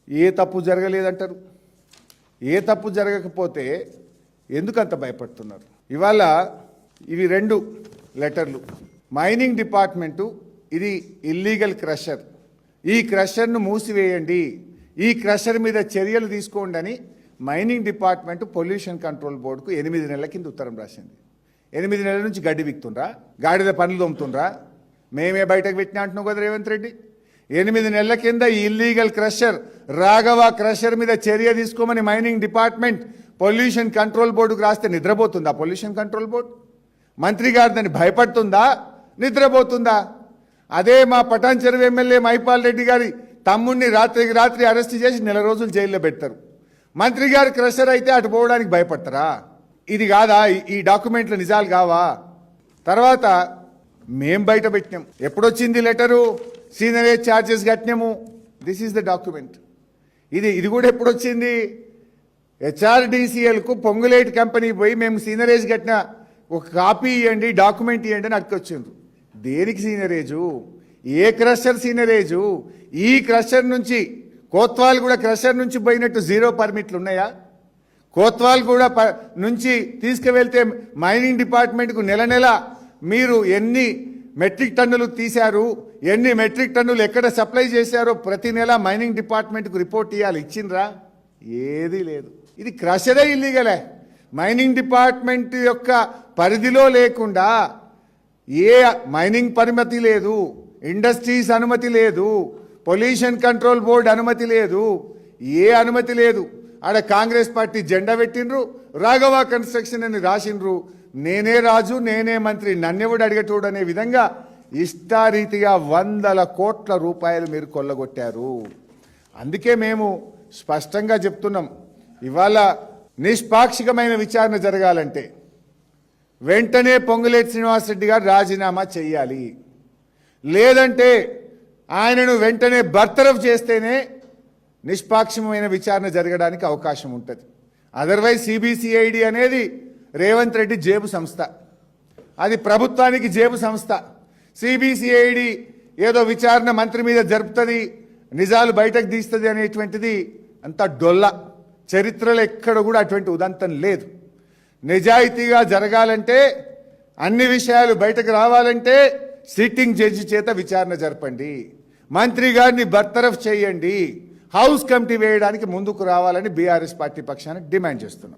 ఏ తప్పు జరగలేదంటారు. ఏ తప్పు జరగకపోతే ఎందుకంత భయపడుతున్నారు? ఇవాళ ఇవి 2 లెటర్లు. మైనింగ్ డిపార్ట్మెంటు ఇది ఇల్లీగల్ క్రషర్, ఈ క్రషర్ను మూసివేయండి, ఈ క్రషర్ మీద చర్యలు తీసుకోండి అని మైనింగ్ డిపార్ట్మెంట్ పొల్యూషన్ కంట్రోల్ బోర్డుకు 8 నెలల కింద ఉత్తరం రాసింది. 8 నెలల నుంచి గడ్డి విక్తుండ్రా, గాడిద పనులు తోముతుండ్రా, మేమే బయటకు పెట్టినా అంటున్నావు కదా రేవంత్ రెడ్డి. 8 నెలల కింద ఈ ఇల్లీగల్ క్రషర్ రాఘవ క్రషర్ మీద చర్య తీసుకోమని మైనింగ్ డిపార్ట్మెంట్ పొల్యూషన్ కంట్రోల్ బోర్డుకు రాస్తే నిద్రపోతుందా పొల్యూషన్ కంట్రోల్ బోర్డు? మంత్రి గారు దాన్ని భయపడుతుందా, నిద్రపోతుందా? అదే మా పటాన్ చెరువు ఎమ్మెల్యే మైపాల్ రెడ్డి గారి తమ్ముడిని రాత్రికి రాత్రి అరెస్ట్ చేసి 1 నెల రోజులు జైల్లో పెడతారు. మంత్రి గారు క్రషర్ అయితే అటు పోవడానికి భయపడతారా? ఇది కాదా? ఈ డాక్యుమెంట్లు నిజాలు కావా? తర్వాత మేం బయట పెట్టినాం. ఎప్పుడొచ్చింది లెటరు? సీనరేజ్ ఛార్జెస్ కట్టినాము. This is the document. ఇది కూడా ఎప్పుడొచ్చింది? హెచ్ఆర్డీసీఎల్కు పొంగులేటి కంపెనీ పోయి మేము సీనరేజ్ కట్టిన ఒక కాపీ ఇవ్వండి, డాక్యుమెంట్ ఇవ్వండి అని అట్టుకొచ్చిండ్రు. దేనికి సీనరేజు? ఏ క్రషర్ సీనరేజు? ఈ క్రషర్ నుంచి కోత్వాల్ కూడా క్రషర్ నుంచి పోయినట్టు 0 పర్మిట్లు ఉన్నాయా? కోత్వాల్ కూడా నుంచి తీసుకువెళ్తే మైనింగ్ డిపార్ట్మెంట్కు నెల మీరు ఎన్ని మెట్రిక్ టన్నులు తీశారు, ఎన్ని మెట్రిక్ టన్నులు ఎక్కడ సప్లై చేశారో ప్రతి నెల మైనింగ్ డిపార్ట్మెంట్కు రిపోర్ట్ ఇవ్వాలి. ఇచ్చిండ్రా? ఏదీ లేదు. ఇది క్రషరే ఇల్లీగలే. మైనింగ్ డిపార్ట్మెంట్ యొక్క పరిధిలో లేకుండా ఏ మైనింగ్ పరిమితి లేదు, ఇండస్ట్రీస్ అనుమతి లేదు, పొల్యూషన్ కంట్రోల్ బోర్డు అనుమతి లేదు, ఏ అనుమతి లేదు. ఆడ కాంగ్రెస్ పార్టీ జెండా పెట్టిండ్రు, రాఘవ కన్స్ట్రక్షన్ అని రాసిండ్రు. నేనే రాజు, నేనే మంత్రి, నన్నెవడు అడిగేటోడు అనే విధంగా ఇష్టారీతిగా 100 కోట్ల రూపాయలు మీరు కొల్లగొట్టారు. అందుకే మేము స్పష్టంగా చెప్తున్నాం, ఇవాళ నిష్పాక్షికమైన విచారణ జరగాలంటే వెంటనే పొంగులేటి శ్రీనివాసరెడ్డి గారు రాజీనామా చేయాలి. లేదంటే ఆయనను వెంటనే బర్తరఫ్ చేస్తేనే నిష్పాక్షికమైన విచారణ జరగడానికి అవకాశం ఉంటుంది. అదర్వైజ్ సిబిసిఐడి అనేది రేవంత్ రెడ్డి జేబు సంస్థ, అది ప్రభుత్వానికి జేబు సంస్థ. సిబిసిఐడి ఏదో విచారణ మంత్రి మీద జరుపుతుంది, నిజాలు బయటకు తీస్తుంది అనేటువంటిది అంత డొల్ల. చరిత్రలో ఎక్కడ కూడా అటువంటి ఉదంతం లేదు. నిజాయితీగా జరగాలంటే, అన్ని విషయాలు బయటకు రావాలంటే సిట్టింగ్ జడ్జి చేత విచారణ జరపండి, మంత్రి గారిని బర్తరఫ్ చేయండి, హౌస్ కమిటీ వేయడానికి ముందుకు రావాలని బీఆర్ఎస్ పార్టీ పక్షాన్ని డిమాండ్ చేస్తున్నాం.